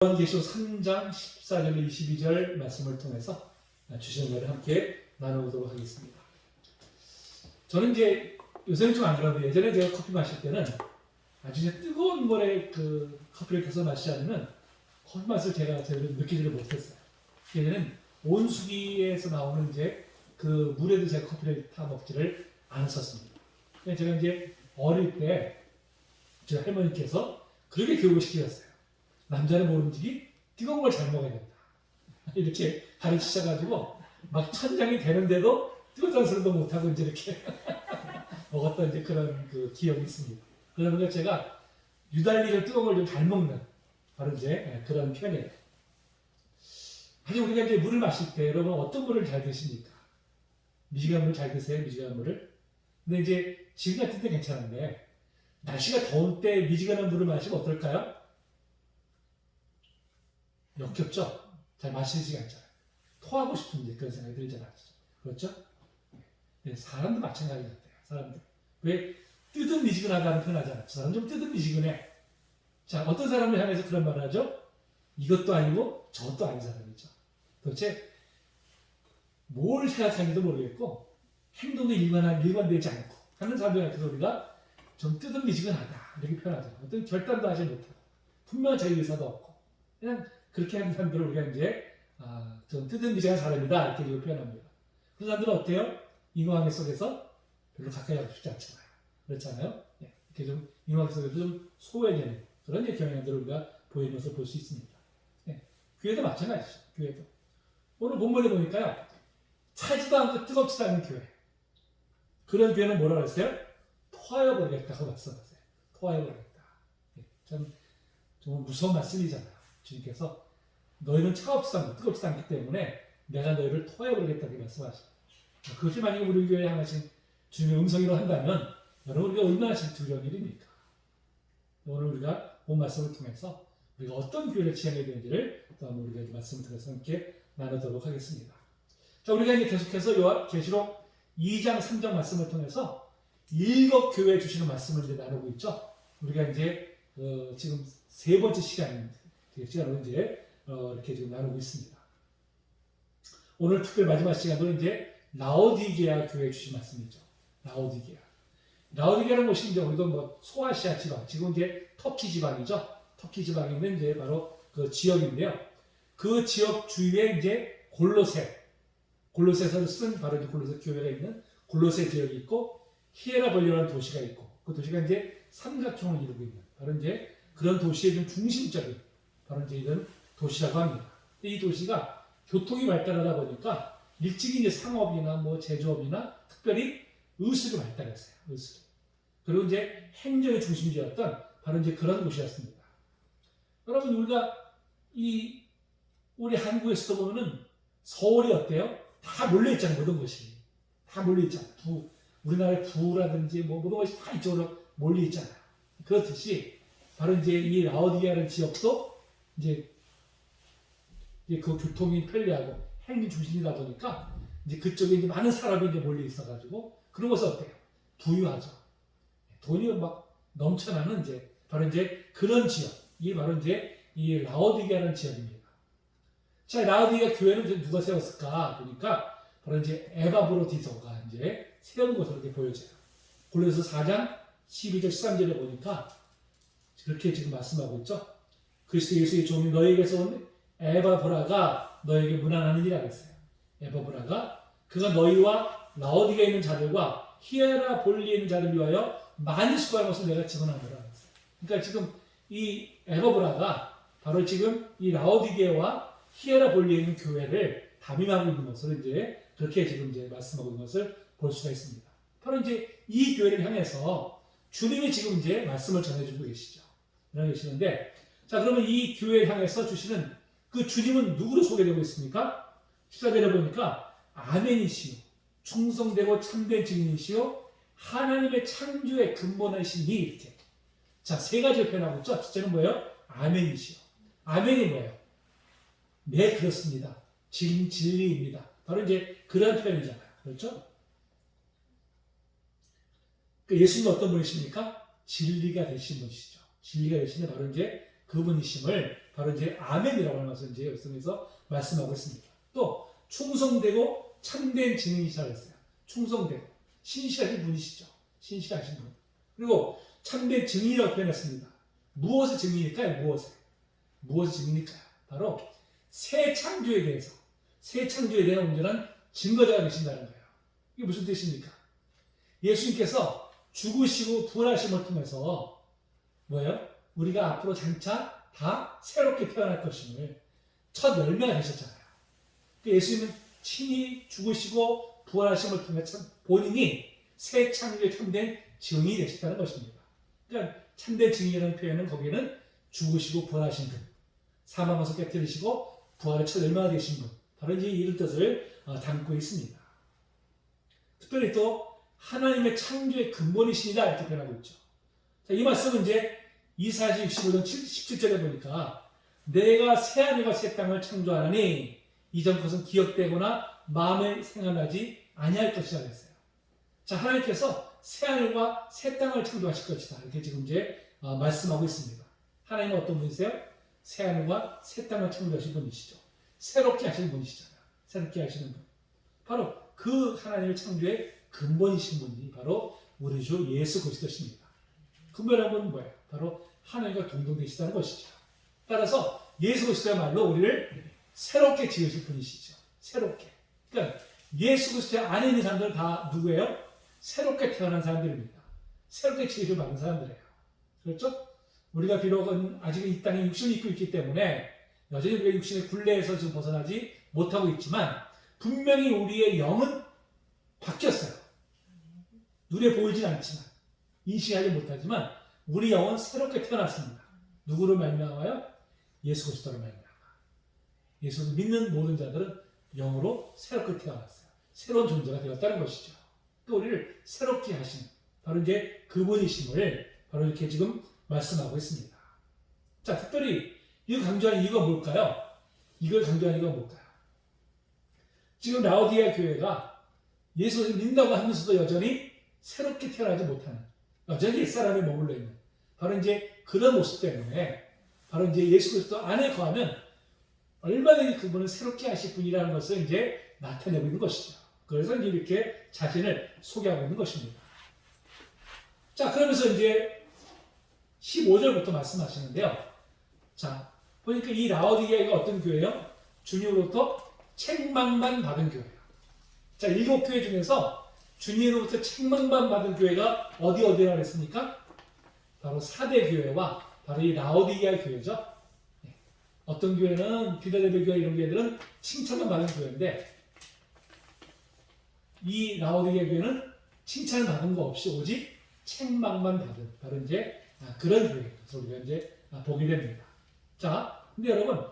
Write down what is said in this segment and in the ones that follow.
요한계시록 3장 14절 22절 말씀을 통해서 주시는 것을 함께 나누도록 하겠습니다. 저는 이제 요새는 좀 안 그러는데 예전에 제가 커피 마실 때는 아주 이제 뜨거운 물에 그 커피를 타서 마시지 않으면 커피 맛을 제가 제대로 느끼지를 못했어요. 예전에는 온수기에서 나오는 이제 그 물에도 제가 커피를 타 먹지를 않았었습니다. 제가 이제 어릴 때 저희 할머니께서 그렇게 교육을 시키셨어요. 남자는 모름지기 뜨거운 걸 잘 먹어야 된다. 이렇게 가르치셔가지고 막 천장이 되는데도 뜨겁다는 소리도 못하고 이제 이렇게 먹었던 이제 그런 그 기억이 있습니다. 그러다 보니까 제가 유달리 좀 뜨거운 걸 좀 잘 먹는 바로 이제 그런 편이에요. 하지만 우리가 이제 물을 마실 때 여러분 어떤 물을 잘 드십니까? 미지근한 물을 잘 드세요? 미지근한 물을? 근데 이제 지금 같은 때 괜찮은데 날씨가 더울 때 미지근한 물을 마시면 어떨까요? 역겹죠? 잘 마시지가 않잖아요. 토하고 싶은 그런 생각이 들잖아요. 그렇죠? 네, 사람도 마찬가지 같아요. 사람들. 왜 뜨든 미지근하다는 표현하잖아요. 저 사람 좀 뜨든 미지근해. 자, 어떤 사람을 향해서 그런 말을 하죠? 이것도 아니고 저것도 아닌 사람이죠. 도대체 뭘 생각하는지도 모르겠고 행동도 일관되지 않고 하는 사람들한테서 우리가 좀 뜨든 미지근하다 이렇게 표현하잖아요. 어떤 결단도 하지 못하고 분명한 자기 의사도 없고 그냥 그렇게 하는 사람들을 우리가 이제 좀 뜨든 미지근한 사람이다 이렇게 표현합니다. 그 사람들은 어때요? 인공관계 속에서 별로 가까이 하고 싶지 않잖아요. 그렇잖아요. 네. 이렇게 좀 인공관계 속에서 좀 소외되는 그런 경향들을 우리가 보이는 것을 볼 수 있습니다. 네. 교회도 마찬가지죠. 교회도. 오늘 본문에 보니까요. 차지도 않고 뜨겁지도 않은 교회. 그런 교회는 뭐라고 했어요? 토하여 버리겠다고 말씀하세요. 토하여 버리겠다. 네. 참 정말 무서운 말씀이잖아요. 주님께서 너희는 차갑지도 않고 뜨겁지도 않기 때문에 내가 너희를 토하여 버리겠다고 말씀하십니다. 그것이 만약에 우리 교회에 향하신 주님의 음성이라고 한다면 여러분 우리가 얼마나 질투스러운 일입니까? 오늘 우리가 본 말씀을 통해서 우리가 어떤 교회를 지향해야 되는지를 또 한번 우리가 말씀을 통해서 함께 나누도록 하겠습니다. 자, 우리가 이제 계속해서 요한계시록 2장 3장 말씀을 통해서 일곱 교회에 주시는 말씀을 이제 나누고 있죠. 우리가 이제 지금 세 번째 시간으로 이제 이렇게 지금 나누고 있습니다. 오늘 특별 마지막 시간으로 이제 라오디게아 교회에 주신 말씀이죠. 라오디게아라는 곳이 이제 우리도 뭐 소아시아 지방, 지금 이제 터키 지방이죠. 터키 지방에 있는 이제 바로 그 지역인데요. 그 지역 주위에 이제 골로새서를 쓴 바로 이제 골로새 교회가 있는 골로새 지역이 있고 히에라볼리라는 도시가 있고 그 도시가 이제 삼각형을 이루고 있는 바로 이제 그런 도시의 좀 중심적인 바로 이제 이런 도시라고 합니다. 이 도시가 교통이 발달하다 보니까 일찍이 이제 상업이나 뭐 제조업이나 특별히 의술이 발달했어요. 의술. 그리고 이제 행정의 중심지였던 바로 이제 그런 곳이었습니다. 여러분 우리가 우리 한국에서도 보면은 서울이 어때요? 다 몰려 있잖아요. 모든 것이 다 몰려 있잖아요. 우리나라의 부라든지 뭐 모든 것이 다 이쪽으로 몰려 있잖아요. 그렇듯이 바로 이제 이 라오디게아라는 지역도 이제 그 교통이 편리하고 행정 중심이다 보니까 이제 그쪽에 이제 많은 사람이 이제 몰려 있어가지고 그런 것은 어때요? 부유하죠. 돈이 막 넘쳐나는 이제 바로 이제 그런 지역, 이게 바로 이제 이 라오디게아라는 지역입니다. 자, 라오디게아 교회는 이제 누가 세웠을까 보니까 바로 이제 에바브로디토가 이제 세운 것으로 이렇게 보여져요. 골로새서 4장 12절 13절에 보니까 그렇게 지금 말씀하고 있죠. 그리스도 예수의 종이 너희에게서 온 에바브라가 너에게 문안하느니라 그랬어요. 에바브라가 그가 너희와 라오디게아에 있는 자들과 히에라볼리에 있는 자를 위하여 많이 수고한 것을 내가 증언하노라 그랬어요. 그러니까 지금 이 에바브라가 바로 지금 이 라오디게아와 히에라볼리에 있는 교회를 담임하고 있는 것을 이제 그렇게 지금 이제 말씀하고 있는 것을 볼 수가 있습니다. 바로 이제 이 교회를 향해서 주님이 지금 이제 말씀을 전해주고 계시죠. 계시는데 자, 그러면 이 교회를 향해서 주시는 그 주님은 누구로 소개되고 있습니까? 14절에 보니까 아멘이시요 충성되고 참된 증인이시요 하나님의 창조의 근본이시니 이렇게 자, 세 가지를 표현하고 있죠. 첫째는 뭐예요? 아멘이시요. 아멘이 뭐예요? 네, 그렇습니다. 진리입니다. 바로 이제 그런 표현이잖아요. 그렇죠? 예수님은 어떤 분이십니까? 진리가 되신 분이시죠. 진리가 되시는 바로 이제 그분이심을 바로 이제 아멘이라고 하면서 이제 여기서 말씀하고 있습니다. 또 충성되고 참된 증인이시라고 했어요. 충성되고 신실하신 분이시죠. 신실하신 분. 그리고 참된 증인이라고 표현했습니다. 무엇의 증인일까요? 무엇의 증인일까요? 바로 새 창조에 대해서, 새 창조에 대한 온전한 증거자가 되신다는 거예요. 이게 무슨 뜻입니까? 예수님께서 죽으시고 부활하심을 통해서 뭐예요? 우리가 앞으로 장차 다 새롭게 태어날 것임을 첫 열매가 되셨잖아요. 예수님은 친히 죽으시고 부활하심을 통해 본인이 새 창조에 참된 증인이 되셨다는 것입니다. 그러니까 참된 증인이라는 표현은 거기에는 죽으시고 부활하신 분, 사망에서 깨뜨리시고 부활의 첫 열매가 되신 분, 바로 이제 이런 뜻을 담고 있습니다. 특별히 또 하나님의 창조의 근본이시니다 이렇게 표현하고 있죠. 자, 이 말씀은 이제 이사야 65장 17절에 보니까 내가 새하늘과 새 땅을 창조하나니 이전 것은 기억되거나 마음에 생각나지 아니할 것이라 했어요. 자, 하나님께서 새하늘과 새 땅을 창조하실 것이다. 이렇게 지금 이제 말씀하고 있습니다. 하나님은 어떤 분이세요? 새하늘과 새 땅을 창조하신 분이시죠. 새롭게 하시는 분이시잖아요. 새롭게 하시는 분. 바로 그 하나님의 창조의 근본이신 분이 바로 우리 주 예수 그리스도십니다. 근본이라는 건 뭐예요? 바로 하나님과 동등되시다는 것이죠. 따라서 예수 그리스도야말로 우리를 새롭게 지으실 분이시죠. 새롭게. 그러니까 예수 그리스도 안에 있는 사람들은 다 누구예요? 새롭게 태어난 사람들입니다. 새롭게 지으실 받은 사람들이에요. 그렇죠? 우리가 비록은 아직 이 땅에 육신을 입고 있기 때문에 여전히 우리가 육신의 굴레에서 지금 벗어나지 못하고 있지만 분명히 우리의 영은 바뀌었어요. 눈에 보이진 않지만 인식하지 못하지만 우리 영은 새롭게 태어났습니다. 누구로 말미암아요? 예수 그리스도로 말미암아. 예수를 믿는 모든 자들은 영으로 새롭게 태어났어요. 새로운 존재가 되었다는 것이죠. 또 우리를 새롭게 하신 바로 이제 그분이심을 바로 이렇게 지금 말씀하고 있습니다. 자, 특별히 이걸 강조하는 이유가 뭘까요? 이걸 강조하는 이유가 뭘까요? 지금 라오디게아 교회가 예수를 믿는다고 하면서도 여전히 새롭게 태어나지 못하는, 여전히 옛사람에 머물러 있는 바로 이제 그런 모습 때문에 바로 이제 예수 그리스도 안에 거하면 얼마든지 그분은 새롭게 하실 분이라는 것을 이제 나타내고 있는 것이죠. 그래서 이제 이렇게 자신을 소개하고 있는 것입니다. 자, 그러면서 이제 15절부터 말씀하시는데요. 자, 보니까 이 라오디게아가 어떤 교회예요? 주님으로부터 책망만 받은 교회예요. 자, 7교회 중에서 주님으로부터 책망만 받은 교회가 어디라고 했습니까? 바로 사대 교회와 바로 이 라오디게아 교회죠. 어떤 교회는 빌라델비아 교회 이런 교회들은 칭찬만 받은 교회인데 이 라오디게아 교회는 칭찬을 받은 거 없이 오직 책망만 받은 바로 이제 그런 교회. 그래서 우리가 이제 보게 됩니다. 자, 근데 여러분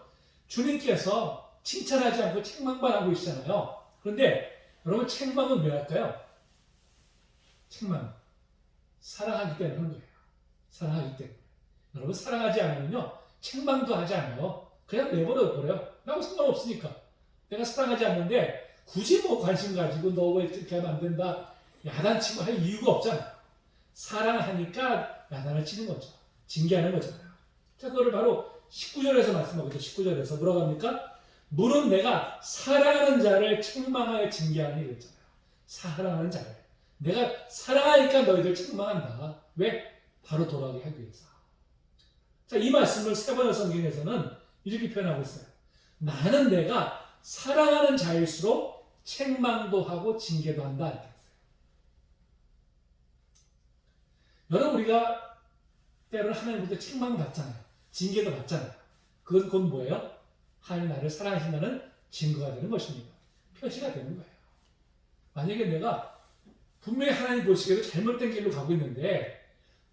주님께서 칭찬하지 않고 책망만 하고 계시잖아요. 그런데 여러분 책망은 왜 할까요? 책망 사랑하기 때문에 하는 거예요. 사랑하기 때문에. 여러분 사랑하지 않으면요 책망도 하지 않아요. 그냥 내버려버려요. 나하고 상관없으니까. 내가 사랑하지 않는데 굳이 뭐 관심 가지고 너 왜 이렇게 하면 안 된다 야단치고 할 이유가 없잖아요. 사랑하니까 야단을 치는 거죠. 징계하는 거잖아요. 자, 그거를 바로 19절에서 말씀하고 있죠. 19절에서 뭐라고 합니까? 물은 내가 사랑하는 자를 책망하여 징계하니 그랬잖아요. 사랑하는 자를. 내가 사랑하니까 너희들 책망한다. 왜? 바로 돌아오게 하기 위해서. 자, 이 말씀을 세 번의 성경에서는 이렇게 표현하고 있어요. 나는 내가 사랑하는 자일수록 책망도 하고 징계도 한다. 이렇게 했어요. 여러분 우리가 때로는 하나님부터 책망 받잖아요. 징계도 받잖아요. 그건 곧 뭐예요? 하나님 나를 사랑하신다는 증거가 되는 것입니다. 표시가 되는 거예요. 만약에 내가 분명히 하나님 보시기에도 잘못된 길로 가고 있는데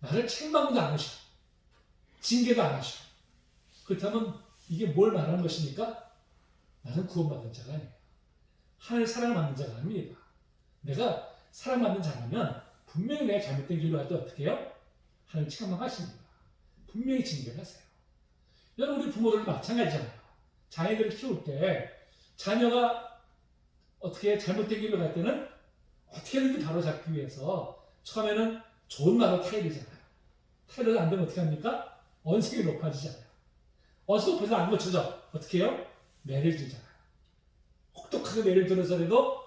나를 책망도 안 하셔. 징계도 안 하셔. 그렇다면 이게 뭘 말하는 것입니까? 나는 구원받은 자가 아니에요. 하나님 사랑을 받는 자가 아닙니다. 내가 사랑받는 자라면 분명히 내가 잘못된 길로 갈 때 어떻게 해요? 하나님 책망하십니다. 분명히 징계를 하세요. 여러분 우리 부모들도 마찬가지잖아요. 자녀들을 키울 때 자녀가 어떻게 잘못된 길로 갈 때는 어떻게든지 바로잡기 위해서 처음에는 좋은 말로 타이르잖아요. 타이르가 안 되면 어떻게 합니까? 언성이 높아지잖아요. 어서 높아서 안 고쳐져. 어떻게 해요? 매를 들잖아요. 혹독하게 매를 들어서라도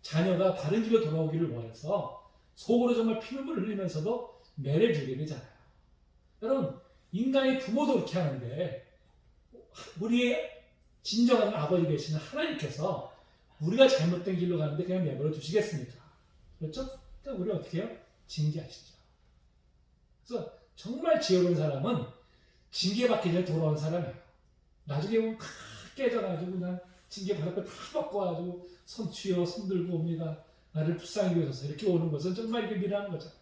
자녀가 바른 길로 돌아오기를 원해서 속으로 정말 피눈물을 흘리면서도 매를 들게 되잖아요. 여러분, 인간의 부모도 그렇게 하는데 우리의 진정한 아버지 되시는 하나님께서 우리가 잘못된 길로 가는데 그냥 내버려 두시겠습니까? 그렇죠? 그러니까 우리 어떻게 해요? 징계하시죠. 그래서 정말 지혜로운 사람은 징계받기 전에 돌아온 사람이에요. 나중에 보면 다 깨져가지고 그냥 징계받을 거 다 받고 와가지고 손 쥐어 손 들고 옵니다. 나를 불쌍히 여겨서 이렇게 오는 것은 정말 이게 미련한 거잖아요.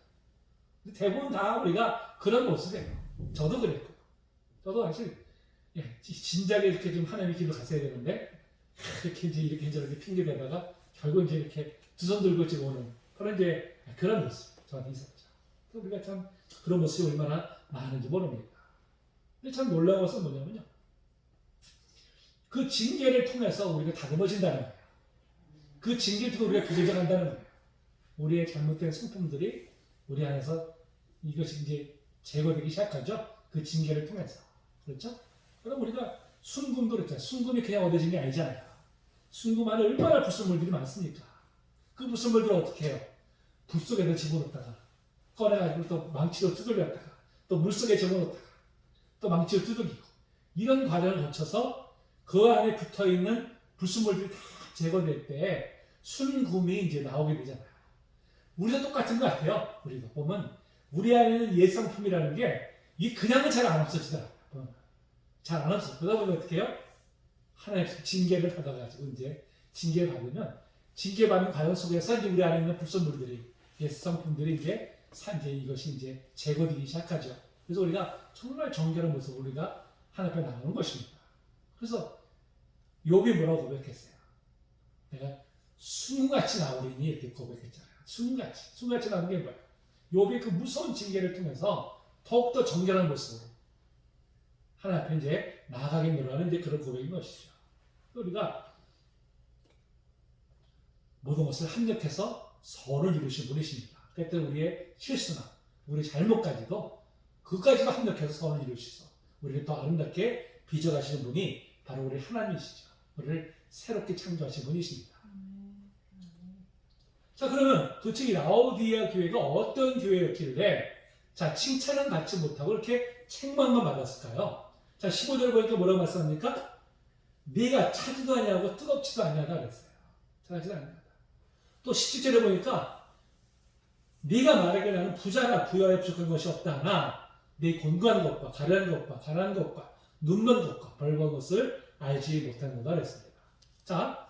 근데 대부분 다 우리가 그런 모습이에요. 저도 그랬고. 저도 사실 진작에 이렇게 좀 하나님의 길로 갔어야 되는데 이렇게 이제 이렇게 저렇게 핑계 대다가 결국 이제 이렇게 두 손 들고 지금 오는 그런 모습 저한테 있었죠. 우리가 참 그런 모습이 얼마나 많은지 모릅니다. 근데 참 놀라운 것은 뭐냐면요. 그 징계를 통해서 우리가 다듬어진다는 거예요. 그 징계를 통해 우리가 교제져간다는 거예요. 우리의 잘못된 성품들이 우리 안에서 이것이 이제 제거되기 시작하죠. 그 징계를 통해서. 그렇죠? 그럼 우리가 순금도 그랬잖아요. 순금이 그냥 얻어진 게 아니잖아요. 순금 안에 얼마나 불순물들이 많습니까? 그 불순물들을 어떻게 해요? 불 속에다 집어넣다가 꺼내가지고 또 망치로 두들겼다가 또 물속에 집어넣다가 또 망치로 두들기고 이런 과정을 거쳐서 그 안에 붙어있는 불순물들이 다 제거될 때 순금이 이제 나오게 되잖아요. 우리도 똑같은 것 같아요. 우리도 보면 우리 안에는 옛 성품이라는 게 이 그냥은 잘 안 없어지더라고요. 잘 안 없어. 그러다 보면 어떻게 해요? 하나님께서 징계를 받아가지고 이제 징계를 받으면 징계받는 과정 속에서 이제 우리 안에 있는 불순물들이 옛 성품들이 이제 이것이 이제 제거되기 시작하죠. 그래서 우리가 정말 정결한 모습으로 우리가 하나님 앞에 나오는 것입니다. 그래서 욥이 뭐라고 고백했어요? 내가 순같이 나오리니 이렇게 고백했잖아요. 순같이 나오는 게 뭐예요? 욥의 그 무서운 징계를 통해서 더욱더 정결한 모습으로 하나님 앞에 이제 나아가게 노력하는 이제 그런 고백인 것이죠. 우리가 모든 것을 합력해서 선을 이루신 분이십니다. 때때로 우리의 실수나 우리 잘못까지도 그까지도 합력해서 선을 이루시서 우리를 더 아름답게 빚어가시는 분이 바로 우리 하나님이시죠. 우리를 새롭게 창조하신 분이십니다. 자, 그러면 도대체 이 라오디아 교회가 어떤 교회였길래 자, 칭찬은 받지 못하고 이렇게 책망만 받았을까요? 자, 15절 보니까 뭐라고 말씀합니까? 네가 차지도 아니하고 뜨겁지도 아니하다 그랬어요. 차지도 아니하다. 또 17절에 보니까 네가 말하기에 나는 부자나 부여에 부족한 것이 없다 하나 네 곤고한 것과 가난한 것과 눈먼 것과 벌거운 것을 알지 못하는 거다 그랬습니다. 자,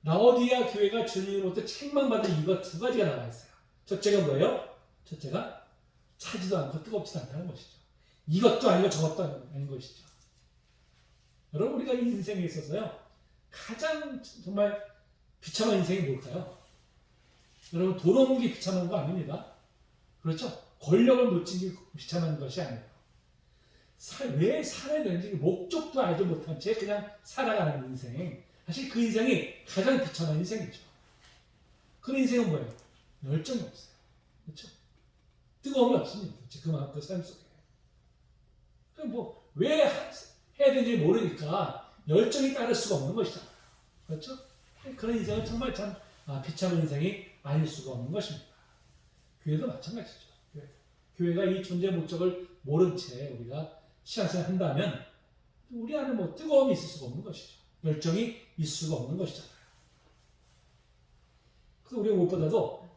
라오디아 교회가 주님으로부터 책망받은 이유가 두 가지가 나와 있어요. 첫째가 뭐예요? 첫째가 차지도 않고 뜨겁지도 않다는 것이죠. 이것도 아니고 저것도 아닌 것이죠. 여러분, 우리가 이 인생에 있어서요 가장 정말 비참한 인생이 뭘까요? 여러분, 돈 없는 게 비참한 거 아닙니다. 그렇죠? 권력을 놓친 게 비참한 것이 아니에요. 왜 살아야 되는지 목적도 알지 못한 채 그냥 살아가는 인생. 사실 그 인생이 가장 비참한 인생이죠. 그런 인생은 뭐예요? 열정이 없어요. 그렇죠? 뜨거움이 없습니다. 그 삶 속에. 왜 해야 되는지 모르니까 열정이 따를 수가 없는 것이잖아요. 그렇죠? 그런 인생은 정말 참 비참한 인생이 아닐 수가 없는 것입니다. 교회도 마찬가지죠. 교회가 이 존재 목적을 모른 채 우리가 신앙생활 한다면 우리 안에 뜨거움이 있을 수가 없는 것이죠. 열정이 있을 수가 없는 것이잖아요. 그래서 우리가 무엇보다도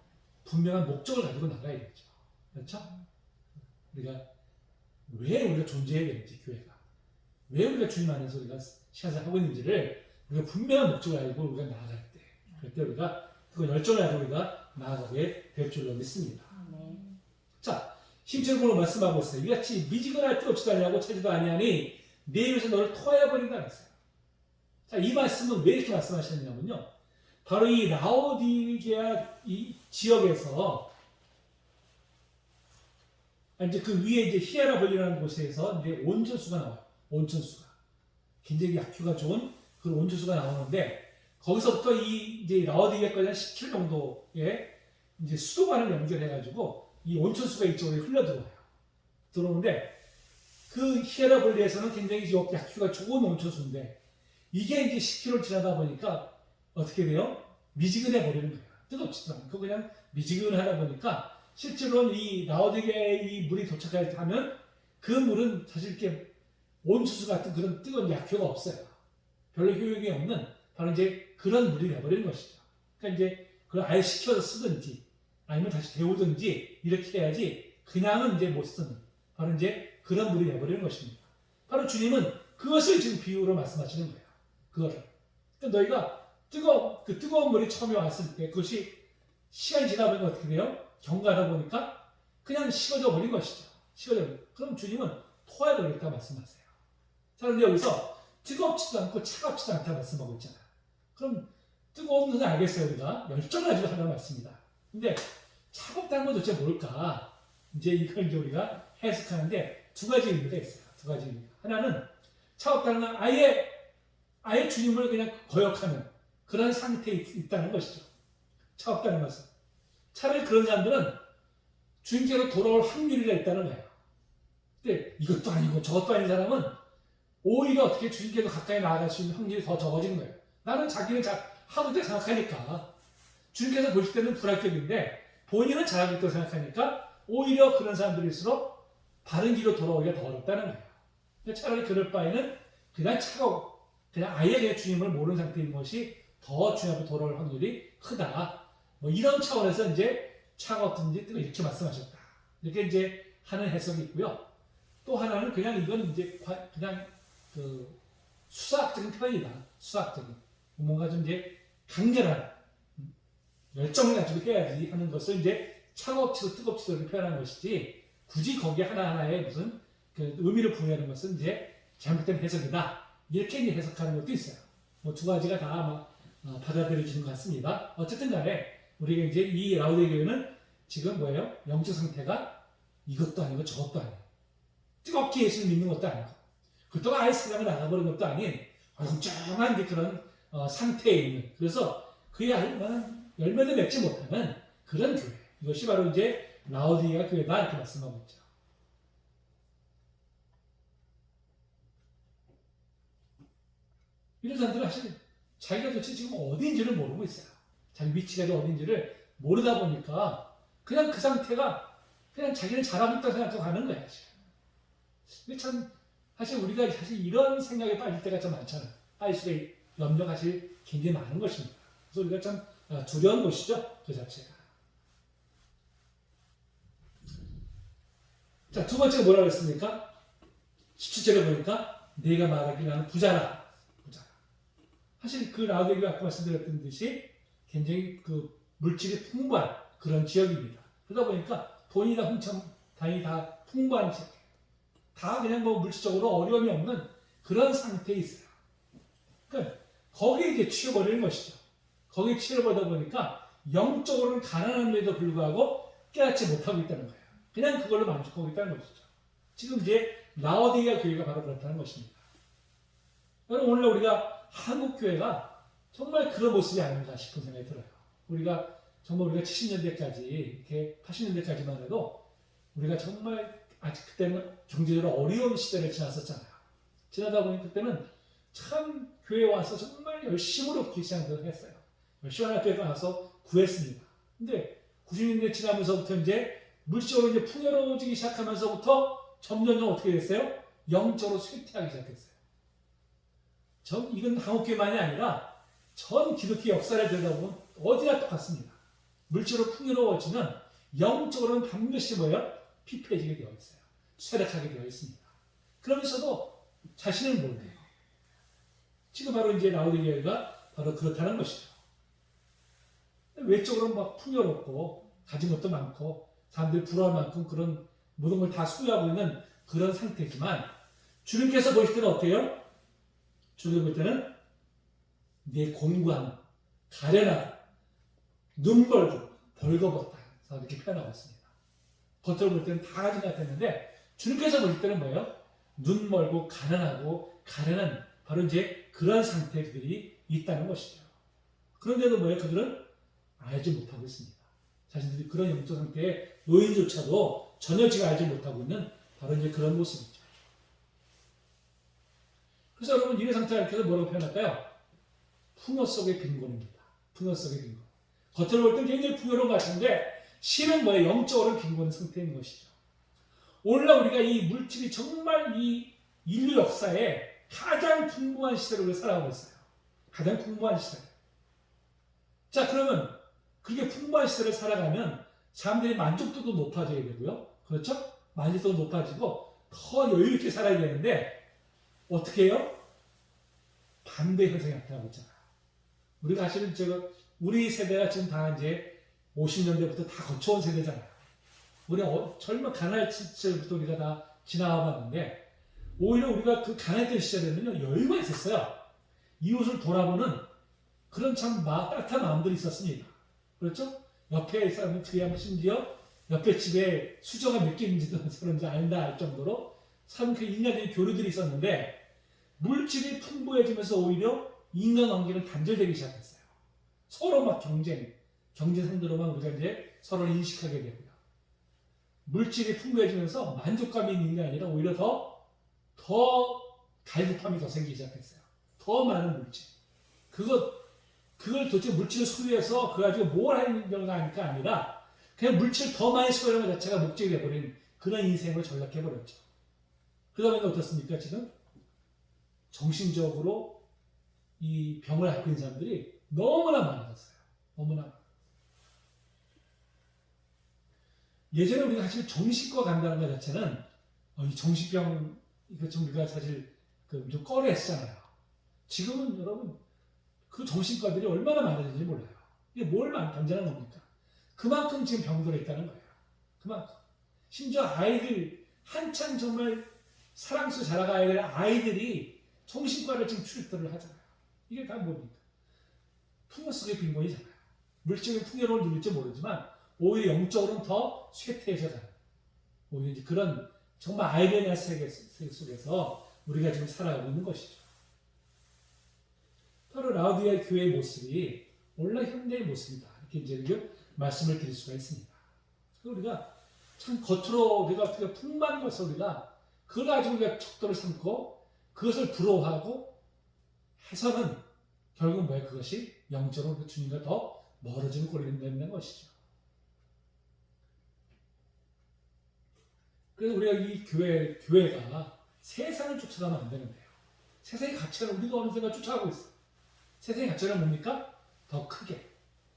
분명한 목적을 가지고 나가야겠죠. 그렇죠? 왜 우리가 존재해야 되는지, 교회가. 왜 우리가 주님 안에서 우리가 신앙생활 하고 있는지를 우리가 분명한 목적을 알고 우리가 나아갈 때, 그럴 때 우리가 그 열정을 알고 우리가 나아가게 될 줄로 믿습니다. 자, 심체적으로 말씀하고 있어요. 이같이 미지근할 뜨겁지도 아니하고 차지도 아니하니 내 입에서 너를 토하여 버린다 그랬어요. 자, 이 말씀은 왜 이렇게 말씀하셨냐면요. 바로 이 라오디게아 이 지역에서 이제 그 위에 이제 히에라볼리라는 곳에서 이제 온천수가 나와요. 온천수가. 굉장히 약효가 좋은 그런 온천수가 나오는데 거기서부터 이제 라오디게아까지 한 10km 정도의 이제 수도관을 연결해가지고 이 온천수가 이쪽으로 흘러 들어와요. 들어오는데 그 히에라볼리에서는 굉장히 약효가 좋은 옹초수인데 이게 이제 10km를 지나다 보니까 어떻게 돼요? 미지근해 버리는 거예요. 뜨겁지도 않고 그냥 미지근하다 보니까 실제로는 이 라오디게의 이 물이 도착하면 그 물은 사실 이렇게 온수수 같은 그런 뜨거운 약효가 없어요. 별로 효용이 없는 바로 이제 그런 물이 돼버리는 것이죠. 그러니까 이제 그걸 아예 식혀서 쓰든지 아니면 다시 데우든지 이렇게 해야지 그냥은 이제 못 쓰는 바로 이제 그런 물이 돼버리는 것입니다. 바로 주님은 그것을 지금 비유로 말씀하시는 거예요. 그거를. 그러니까 너희가 그 뜨거운 물이 처음에 왔을 때 그것이 시간이 지나면 어떻게 돼요? 경과하다 보니까 그냥 식어져 버린 것이죠. 식어져 버린. 그럼 주님은 토해 버렸다 말씀하세요. 자, 그런데 여기서 뜨겁지도 않고 차갑지도 않다 말씀하고 있잖아요. 그럼 뜨거운 것은 알겠어요. 우리가 열정을 가지고 하는 말씀입니다. 근데 차갑다는 건 도대체 뭘까? 이제 이걸 이제 우리가 해석하는데 두 가지 의미가 있어요. 두 가지 의미. 하나는 차갑다는 건 아예 주님을 그냥 거역하는 그런 상태에 있다는 것이죠. 차갑다는 것은. 차라리 그런 사람들은 주님께로 돌아올 확률이 있다는 거예요. 근데 이것도 아니고 저것도 아닌 사람은 오히려 어떻게 주님께로 가까이 나아갈 수 있는 확률이 더 적어지는 거예요. 나는 자기는 하고 있다고 생각하니까 주님께서 보실 때는 불합격인데 본인은 잘하고 있다고 생각하니까 오히려 그런 사람들일수록 바른 길로 돌아오기가 더 어렵다는 거예요. 차라리 그럴 바에는 그냥 차가워 그냥 아예 그냥 주님을 모르는 상태인 것이 더 주님 앞에 돌아올 확률이 크다. 뭐 이런 차원에서 이제 차갑든지 뜨거 이렇게 말씀하셨다. 이렇게 이제 하는 해석이 있고요. 또 하나는 그냥 이건 이제 그냥 그 수사학적인 표현이다. 수사학적인 뭔가 좀 이제 강렬한 열정을 가지고 해야지 하는 것을 이제 차갑지도 뜨겁지도 이렇게 표현하는 것이지 굳이 거기에 하나하나에 무슨 그 의미를 부여하는 것은 이제 잘못된 해석이다. 이렇게 이제 해석하는 것도 있어요. 뭐 두 가지가 다 아마 받아들여지는 것 같습니다. 어쨌든 간에 우리가 이제 이 라오디게 교회는 지금 뭐예요? 영적 상태가 이것도 아니고 저것도 아니에요. 뜨겁게 예수를 믿는 것도 아니고 그렇다고 아예 세상을 나가버린 것도 아닌 엉뚱한 이제 그런 상태에 있는 그래서 그의 열매를 맺지 못하는 그런 교회. 이것이 바로 이제 라오디게아 교회다 이렇게 말씀하고 있죠. 이런 사람들은 사실 자기가 도대체 지금 어디인지를 모르고 있어요. 자기 위치가 어딘지를 모르다 보니까 그냥 그 상태가 그냥 자기는 잘하고 있다고 생각하고 가는 거야. 근데 참 사실 우리가 사실 이런 생각에 빠질 때가 좀 많잖아요. 빠질 염려가 사실 굉장히 많은 것입니다. 그래서 우리가 참 두려운 것이죠. 그 자체가. 자, 두 번째가 뭐라고 했습니까? 17절에 보니까 내가 말하기 나는 부자라. 사실 그 라오디게가 아까 말씀드렸던 듯이 굉장히 그 물질이 풍부한 그런 지역입니다. 그러다 보니까 돈이나 흥청, 다행히 다 풍부한 지역. 다 그냥 뭐 물질적으로 어려움이 없는 그런 상태에 있어요. 그러니까 거기에 이제 취해버리는 것이죠. 거기에 취해버리다 보니까 영적으로는 가난함에도 불구하고 깨닫지 못하고 있다는 거예요. 그냥 그걸로 만족하고 있다는 것이죠. 지금 이제 라오디게아 교회가 바로 그렇다는 것입니다. 여러분 오늘 우리가 한국 교회가 정말 그런 모습이 아닌가 싶은 생각이 들어요. 우리가 70년대까지 이렇게 80년대까지만 해도 우리가 정말 아직 그때는 경제적으로 어려운 시대를 지났었잖아요. 지나다 보니 그때는 참 교회에 와서 정말 열심으로 크리스천들을 했어요. 열심히 하나님께 가서 구했습니다. 근데 90년대 지나면서부터 이제 물질적으로 이제 풍요로워지기 시작하면서부터 점점 어떻게 됐어요? 영적으로 쇠퇴하기 시작했어요. 이건 한국교회만이 아니라 전 기독교 역사를 들여다보면 어디나 똑같습니다. 물질로 풍요로워지면 영적으로는 반드시 뭐예요? 피폐해지게 되어 있어요. 쇠락하게 되어 있습니다. 그러면서도 자신을 모르네요. 지금 바로 이제 라오디게아가 바로 그렇다는 것이죠. 외적으로는 막 풍요롭고 가진 것도 많고 사람들이 부러워할 만큼 그런 모든 걸 다 소유하고 있는 그런 상태지만 주님께서 보실 때는 어때요? 주님 볼 때는 네 곤고함, 가련하고 눈 벌고 벌거벗다 이렇게 표현하고 있습니다. 겉으로 볼 때는 다 가진 것 같았는데 주님께서 볼 때는 뭐예요? 눈 멀고 가난하고 가련한 바로 이제 그런 상태들이 있다는 것이죠. 그런데도 뭐예요? 그들은 알지 못하고 있습니다. 자신들이 그런 영적 상태의 노인조차도 전혀 지금 알지 못하고 있는 바로 이제 그런 모습이죠. 그래서 여러분 이런 상태를 이렇게 해서 뭐라고 표현할까요? 풍요 속의 빈곤입니다. 풍요 속의 빈곤. 겉으로 볼 땐 굉장히 풍요로운 것 같은데 실은 뭐예요? 영적으로 빈곤 상태인 것이죠. 오늘날 우리가 이 물질이 정말 이 인류 역사에 가장 풍부한 시대를 우리가 살아가고 있어요. 가장 풍부한 시대. 자, 그러면 그렇게 풍부한 시대를 살아가면 사람들의 만족도도 높아져야 되고요. 그렇죠? 만족도도 높아지고 더 여유 있게 살아야 되는데 어떻게 해요? 반대 현상이 나타나고 있잖아요. 우리가 사실은 우리 세대가 지금 다 이제 50년대부터 다 거쳐온 세대잖아요. 우리가 젊은 가난할 시절부터 우리가 다 지나와 봤는데 오히려 우리가 그 가난했던 시절에는요 여유가 있었어요. 이웃을 돌아보는 그런 참 따뜻한 마음들이 있었습니다. 그렇죠? 옆에 사람은 특이하면 심지어 옆에 집에 수저가 몇 개 있는지도 서로 이제 안다 할 정도로 참 그 인간적인 교류들이 있었는데 물질이 풍부해지면서 오히려 인간관계는 단절되기 시작했어요. 서로 막 경쟁 상대로만 우리가 이제 서로를 인식하게 되고요. 물질이 풍부해지면서 만족감이 있는 게 아니라 오히려 더 갈급함이 더 생기기 시작했어요. 더 많은 물질. 그걸 도대체 물질을 소유해서 그거 가지고 뭘 하려고 하니까 아니라 그냥 물질을 더 많이 소유하는 것 자체가 목적이 되어버린 그런 인생을 전락해버렸죠. 그러다 보니까 어떻습니까? 지금 정신적으로 이 병을 앓고 있는 사람들이 너무나 많아졌어요. 너무나. 예전에 우리가 사실 정신과 간다는 것 자체는 이 정신병 이거 좀 우리가 사실 좀 꺼려했잖아요. 지금은 여러분 그 정신과들이 얼마나 많아졌는지 몰라요. 이게 뭘 변제하는 겁니까? 그만큼 지금 병들어 있다는 거예요. 그만큼. 심지어 아이들 한참 정말 사랑수 자라가야 될 아이들이 정신과를 지금 출입들을 하잖아요. 이게 다 뭡니까? 풍요 속의 빈곤이잖아요. 물질적인 풍요로움을 누릴지 모르지만 오히려 영적으로는 더 쇠퇴해져 가는 오히려 이제 그런 정말 아이러니한 세계 속에서 우리가 지금 살아가고 있는 것이죠. 바로 라우디아 교회의 모습이 오늘날 현대의 모습이다. 이렇게 이제 말씀을 드릴 수가 있습니다. 우리가 참 겉으로 우리가 어떻게 풍부한 것을 우리가 그걸 가지고 우리가 척도를 삼고 그것을 부러워하고 해서는 결국 뭐예요? 그것이 영적으로 주님과 더 멀어지는 꼴이 된다는 것이죠. 그래서 우리가 이 교회가 세상을 쫓아가면 안 되는데요. 세상의 가치관을 우리도 어느샌가 쫓아가고 있어요. 세상의 가치관은 뭡니까? 더 크게,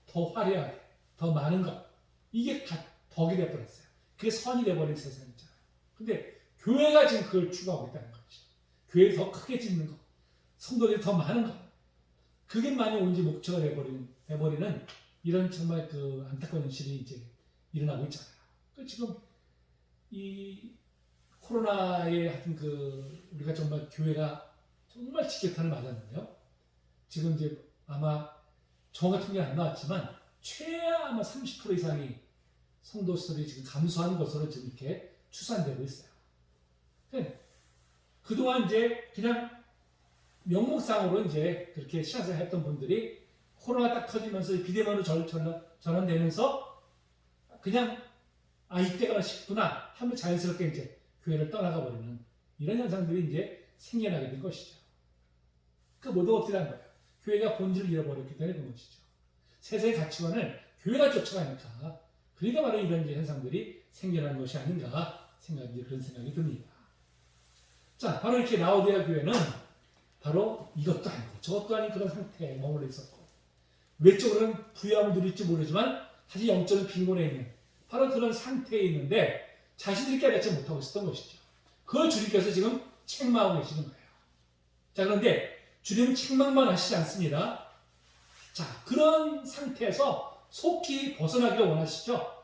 더 화려하게, 더 많은 것. 이게 다 덕이 되어버렸어요. 그게 선이 되어버린 세상이잖아요. 근데 교회가 지금 그걸 추구하고 있다는 거죠. 교회를 더 크게 짓는 것, 성도들이 더 많은 것. 그게 만약 온지 목표가 되어버리는 이런 정말 그 안타까운 현실이 이제 일어나고 있잖아요. 지금 이 코로나에 하여튼 우리가 정말 교회가 정말 직격탄을 맞았는데요. 지금 이제 아마 정확한 통계는 안 나왔지만 최하 아마 30% 이상이 성도 수들이 지금 감소하는 것으로 지금 이렇게 추산되고 있어요. 그동안 이제 그냥 명목상으로 이제 그렇게 신앙생활 했던 분들이 코로나 딱 터지면서 비대면으로 전환되면서 그냥 이때가 쉽구나 하면 자연스럽게 이제 교회를 떠나가 버리는 이런 현상들이 이제 생겨나게 된 것이죠. 그 모두 어떻게 한 거예요? 교회가 본질을 잃어버렸기 때문에 그런 것이죠. 세상의 가치관을 교회가 쫓아가니까 그러니까 바로 이런 현상들이 생겨난 것이 아닌가 그런 생각이 듭니다. 자, 바로 이렇게 라오디아 교회는 바로 이것도 아니고 저것도 아닌 그런 상태에 머물러 있었고 외적으로는 부유함을 누릴지 모르지만 사실 영적인 빈곤에 있는 바로 그런 상태에 있는데 자신들이 깨닫지 못하고 있었던 것이죠. 그걸 주님께서 지금 책망하고 계시는 거예요. 자, 그런데 주님은 책망만 하시지 않습니다. 자, 그런 상태에서 속히 벗어나기를 원하시죠.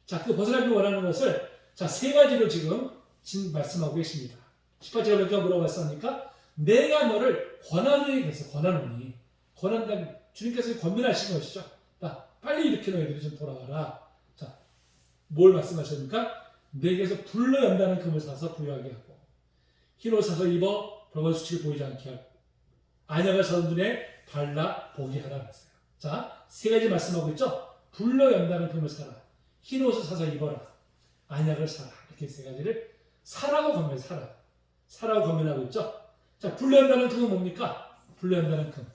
자, 그 벗어나기 원하는 것을 세 가지로 지금 말씀하고 계십니다. 18절에 보니까 뭐라고 말씀합니까? 내가 너를 권하노니 그래서 권하노니 권한다면 주님께서 권면하신 것이죠. 자, 빨리 이렇게 너희들이 좀 돌아와라. 자, 뭘 말씀하십니까? 내게서 불로 연다는 금을 사서 부유하게 하고 흰옷 사서 입어 벌건 수치를 보이지 않게 하고 안약을 사는 눈에 발라 보게 하라 그랬어요. 자, 세 가지 말씀하고 있죠. 불로 연다는 금을 사라. 흰옷을 사서 입어라. 안약을 사라. 이렇게 세 가지를 사라고 권면하고 있죠. 자, 분류한다는 금은 뭡니까? 분류한다는 금.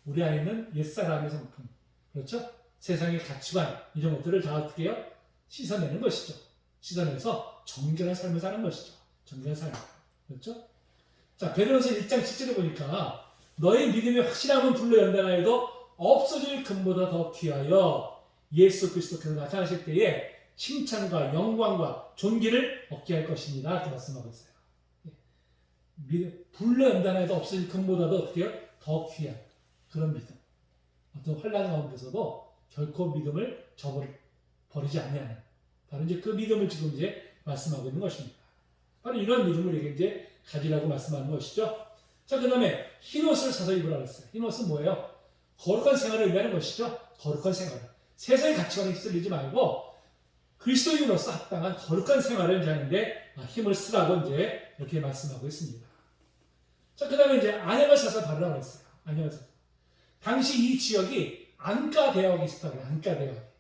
우리 안에는 옛사람의 성품. 그렇죠? 세상의 가치관, 이런 것들을 다 어떻게 해요? 씻어내는 것이죠. 씻어내서 정결한 삶을 사는 것이죠. 정결한 삶. 그렇죠? 자, 베드로서 1장 7절에 보니까 너의 믿음이 확실함은 불로 연단하여도 없어질 금보다 더 귀하여 예수 그리스도께서 나타나실 때에 칭찬과 영광과 존귀를 얻게 할 것입니다. 이렇게 말씀하고 있어요. 불로 연단하여도 없어질 금보다도 어떻게 해요? 더 귀한 그런 믿음. 어떤 환난 가운데서도 결코 믿음을 버리지 않냐는 바로 이제 그 믿음을 지금 이제 말씀하고 있는 것입니다. 바로 이런 믿음을 우리에게 이제 가지라고 말씀하는 것이죠. 자, 그 다음에 흰옷을 사서 입으라 그랬어요. 흰옷은 뭐예요? 거룩한 생활을 의미하는 것이죠. 거룩한 생활. 세상의 가치관에 휩쓸리지 말고 그리스도인으로서 합당한 거룩한 생활을 이제 하는데 힘을 쓰라고 이제 이렇게 말씀하고 있습니다. 자, 그 다음에 이제 안약을 사서 바르라 그랬어요. 안약을 사서. 당시 이 지역이 안가 대역이 있었다고 해요. 안가 대역.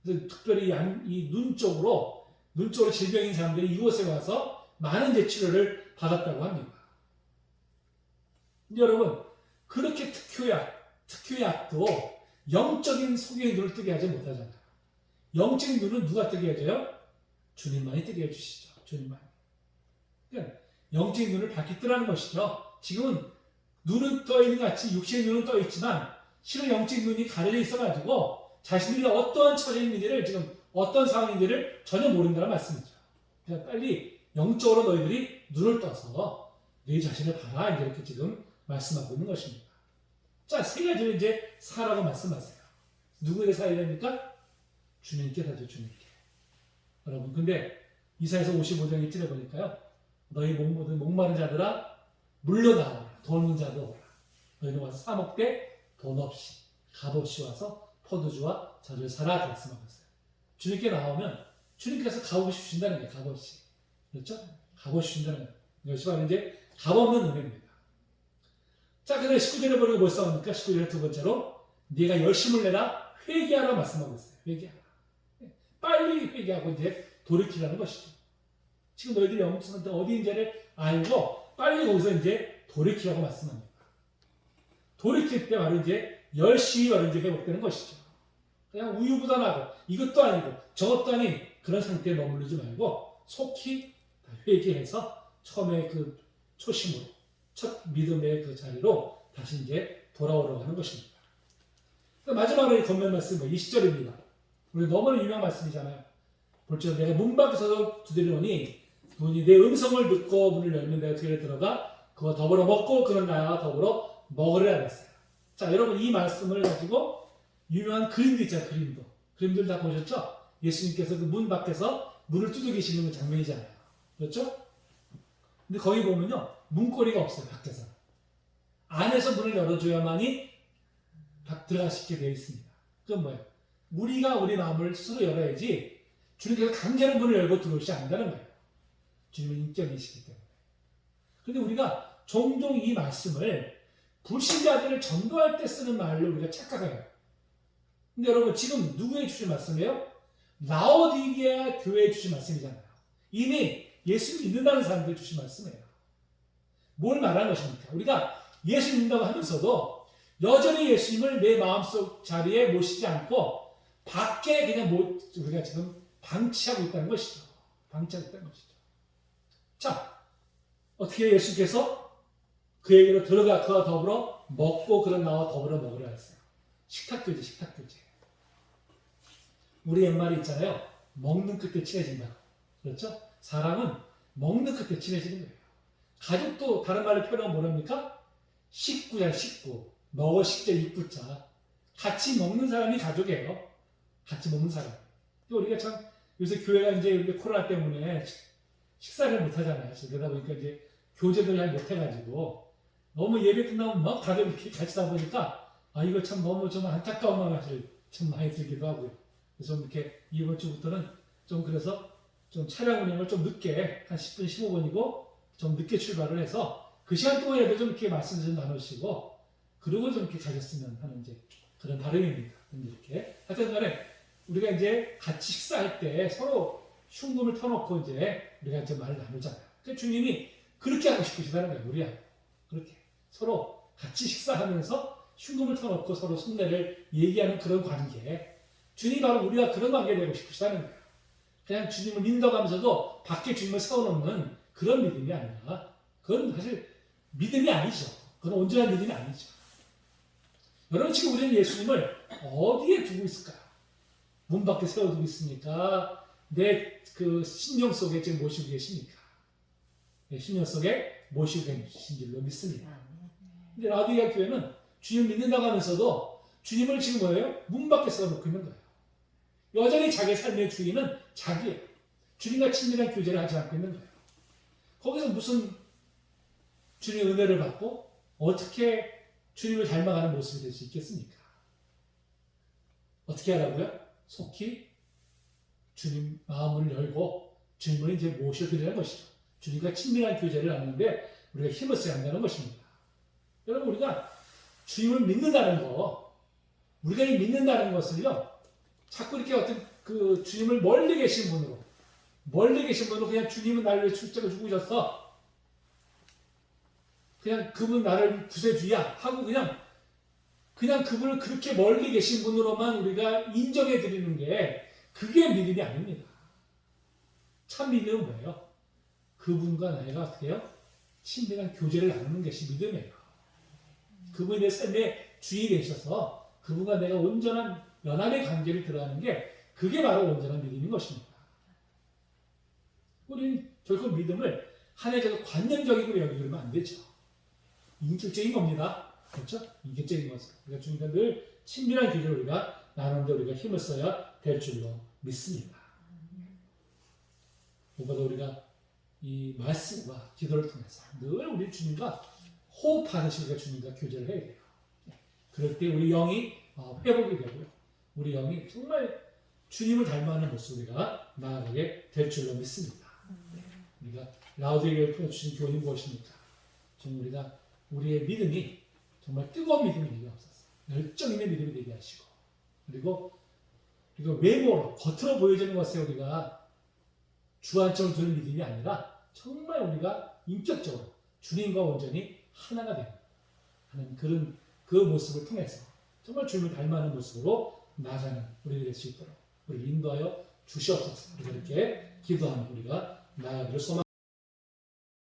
그래서 특별히 이 눈 쪽으로 질병인 사람들이 이곳에 와서 많은 이제 치료를 받았다고 합니다. 여러분, 그렇게 특효약도 영적인 속의 눈을 뜨게 하지 못하잖아요. 영적인 눈은 누가 뜨게 해줘요? 주님만이 뜨게 해주시죠. 주님만이. 그러니까 영적인 눈을 밝게 뜨라는 것이죠. 지금은 눈은 떠 있는 것 같이 육신의 눈은 떠 있지만 실은 영적인 눈이 가려져 있어가지고 자신들이 어떠한 처지인 일을 지금 어떤 상황인지를 전혀 모른다는 말씀이죠. 그냥 빨리 영적으로 너희들이 눈을 떠서 너희 자신을 봐라 이렇게 지금 말씀하고 있는 것입니다. 자, 세 가지를 이제 사라고 말씀하세요. 누구에게 사야 됩니까? 주님께 사죠. 주님께. 여러분, 근데 이사야서 55장 1절에 보니까요. 너희 모든 목마른 자들아 물러나오라. 돈 없는 자들 오라. 너희는 와서 사 먹되 돈 없이 값없이 와서 포도주와 젖을 사라 말씀하고 있어요. 주님께 나오면 주님께서 값없이 주신다는 거예요. 값없이. 그렇죠? 값없이 주신다는 거예요. 이것이 바로 이제 값없는 은혜입니다. 자, 그다음에 19절에 보니까 뭘 써옵니까? 19절에 두 번째로 네가 열심을 내라 회개하라 말씀하고 있어요. 회개하라. 빨리 회개하고 이제 돌이키라는 것이죠. 지금 너희들이 영적 상태 어디인지를 알고 빨리 거기서 이제 돌이키라고 말씀합니다. 돌이킬 때 바로 이제 열심히 바로 이제 회복되는 것이죠. 그냥 우유부단하고 이것도 아니고 저것도 아닌 그런 상태에 머무르지 말고 속히 회개해서 처음에 그 초심으로 첫 믿음의 그 자리로 다시 이제 돌아오려고 하는 것입니다. 마지막으로 이 건면 말씀 20절입니다. 우리 너무나 유명한 말씀이잖아요. 볼지어다 내가 문 밖에서 두드리노니 문이 내 음성을 듣고 문을 열면 내가 그 안에 들어가 그거 더불어 먹고 그는 나와 더불어 먹으리라 했어요. 자, 여러분 이 말씀을 가지고 유명한 그림도 있잖아요. 그림들 다 보셨죠? 예수님께서 그 문 밖에서 문을 두드리시는 그 장면이잖아요. 그렇죠? 근데 거기 보면요. 문고리가 없어요. 밖에서. 안에서 문을 열어줘야만이 들어갈 수 있게 되어 있습니다. 그건 뭐예요? 우리가 우리 마음을 스스로 열어야지 주님께서 강제로 문을 열고 들어오시지 않는다는 거예요. 주님은 인격이시기 때문에. 그런데 우리가 종종 이 말씀을 불신자들을 전도할 때 쓰는 말로 우리가 착각해요. 근데 여러분 지금 누구에게 주신 말씀이에요? 라오디게아 교회에 주신 말씀이잖아요. 이미 예수를 믿는다는 사람들이 주신 말씀이에요. 뭘 말하는 것입니까? 우리가 예수 믿는다고 하면서도 여전히 예수님을 내 마음속 자리에 모시지 않고 밖에 그냥 우리가 지금 방치하고 있다는 것이죠. 방치하고 있다는 것이죠. 자, 어떻게 예수께서 그에게로 들어가 그와 더불어 먹고 그런 나와 더불어 먹으라 했어요. 식탁교제. 우리 옛말이 있잖아요. 먹는 끝에 친해진다고. 그렇죠? 사람은 먹는 끝에 친해지는 거예요. 가족도 다른 말로 표현하면 뭐랍니까? 식구야, 식구. 먹어 식자 입구자. 같이 먹는 사람이 가족이에요. 같이 먹는 사람. 우리가 참 요새 교회가 이제 코로나 때문에 식사를 못 하잖아요. 그러다 보니까 이제 교제를 잘 못 해가지고 너무 예배 끝나면 막 다들 이렇게 같이 다 보니까 이거 참 너무 좀 안타까운 마음이 참 많이 들기도 하고요. 그래서 좀 이렇게 이번 주부터는 좀 그래서 좀 차량 운행을 좀 늦게 한 10분, 15분이고 좀 늦게 출발을 해서 그 시간 동안에도 좀 이렇게 말씀 좀 나누시고 그리고 좀 이렇게 가셨으면 하는 이제 그런 바람입니다. 이렇게 하여튼 간에 우리가 이제 같이 식사할 때 서로 흉금을 터놓고 이제 우리가 이제 말을 나누잖아요. 그래서 주님이 그렇게 하고 싶으시다는 거예요. 우리하고 그렇게 서로 같이 식사하면서 흉금을 터놓고 서로 속내를 얘기하는 그런 관계. 주님이 바로 우리가 그런 관계를 되고 싶으시다는 거예요. 그냥 주님을 믿어가면서도 밖에 주님을 세워놓는 그런 믿음이 아니라 그건 사실 믿음이 아니죠. 그건 온전한 믿음이 아니죠. 여러분 지금 우리는 예수님을 어디에 두고 있을까요? 문 밖에 세워두고 있습니까? 내 그 심령 속에 지금 모시고 계십니까? 내 심령 속에 모시고 계신 줄로 믿습니다. 근데 라디오가 교회는 주님을 믿는다고 하면서도 주님을 지금 뭐예요? 문 밖에 세워놓고 있는 거예요. 여전히 자기의 삶의 주인은 자기예요. 주님과 친밀한 교제를 하지 않고 있는 거예요. 거기서 무슨 주님의 은혜를 받고 어떻게 주님을 닮아가는 모습이 될 수 있겠습니까? 어떻게 하라고요? 속히 주님 마음을 열고 주님을 이제 모셔드리는 것이죠. 주님과 친밀한 교제를 하는데 우리가 힘을 써야 한다는 것입니다. 여러분 우리가 주님을 믿는다는 거, 우리가 이 믿는다는 것을요, 자꾸 이렇게 어떤 그 주님을 멀리 계신 분으로 그냥 주님은 나를 위해 출장을 죽으셨어. 그냥 그분 나를 구세주야 하고 그냥 그분을 그렇게 멀리 계신 분으로만 우리가 인정해 드리는 게 그게 믿음이 아닙니다. 참 믿음은 뭐예요? 그분과 내가 어떻게 해요? 친밀한 교제를 나누는 것이 믿음이에요. 그분이 내 삶의 주인이 되셔서 그분과 내가 온전한 연합의 관계를 들어가는 게 그게 바로 온전한 믿음인 것입니다. 우리는 결코 믿음을 하나의 관념적으로 여기면 안 되죠. 인격적인 겁니다. 그렇죠? 인격적인 것을. 우리가 주님과 늘 친밀한 교제를 우리가 나누는데 우리가 힘을 써야 될 줄로 믿습니다. 무엇보다 우리가 이 말씀과 기도를 통해서 늘 우리 주님과 호흡하듯이 우리가 주님과 교제를 해야 돼요. 그럴 때 우리 영이 회복이 되고요. 우리 영이 정말 주님을 닮아가는 모습으로 나아가게 될 줄로 믿습니다. 우리가 라우디게를 통해 주신 교훈이 무엇입니까? 정말 우리가 우리의 믿음이 정말 뜨거운 믿음이 되게 없었어. 열정 있는 믿음이 되게 하시고, 그리고 외모로 겉으로 보여지는 것에 우리가 주안점을 두는 믿음이 아니라 정말 우리가 인격적으로 주님과 온전히 하나가 되는 그런 그 모습을 통해서 정말 주님을 닮아가는 모습으로 나아가는 우리가 될 수 있도록 우리를 인도하여 주시옵소서. 우리가 이렇게 기도하는 우리가 나아가기를 소망합니다.